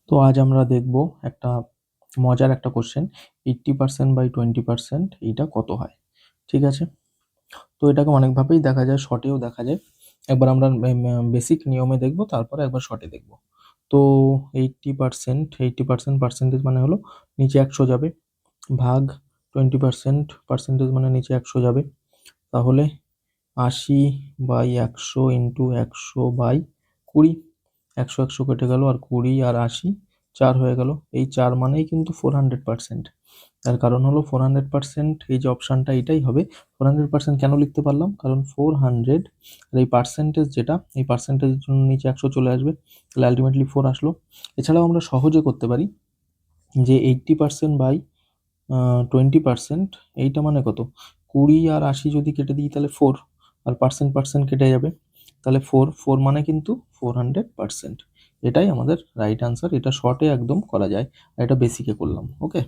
তো আজ আমরা দেখব একটা মজার একটা কোশ্চেন, 80% বাই 20% এইটা কত হয়? ঠিক আছে, তো এটাকে অনেকভাবেই দেখা যায়, শর্টেও দেখা যায়। একবার আমরা বেসিক নিয়মে দেখব, তারপরে একবার শর্টে দেখব। তো 80% পার্সেন্টেজ মানে হলো নিচে 100 যাবে, ভাগ 20% পার্সেন্টেজ মানে নিচে 100 যাবে। তাহলে 80/100 ইন্টু 100/20, 100 কেটে গেল, আর 20 আর 80 4 হয়ে গেল। এই 4 মানেই কিন্তু 400%। তার কারণ হলো 400%, এই যে অপশানটা এটাই হবে। 400% কেন লিখতে পারলাম? কারণ 400 আর এই পার্সেন্টেজ যেটা, এই পার্সেন্টেজের জন্য নিচে 100 চলে আসবে, তাহলে আলটিমেটলি 4 আসলো। এছাড়াও আমরা সহজে করতে পারি যে 80% বাই 20%, এইটা মানে কত? 20 আর 80 যদি কেটে দিই তাহলে 4, আর পার্সেন্ট কেটে যাবে, তাহলে 4 মানে কিন্তু 400%। এটাই আমাদের রাইট আনসার। এটা শর্টে একদম করা যায়, আর এটা বেসিকে করলাম। ওকে।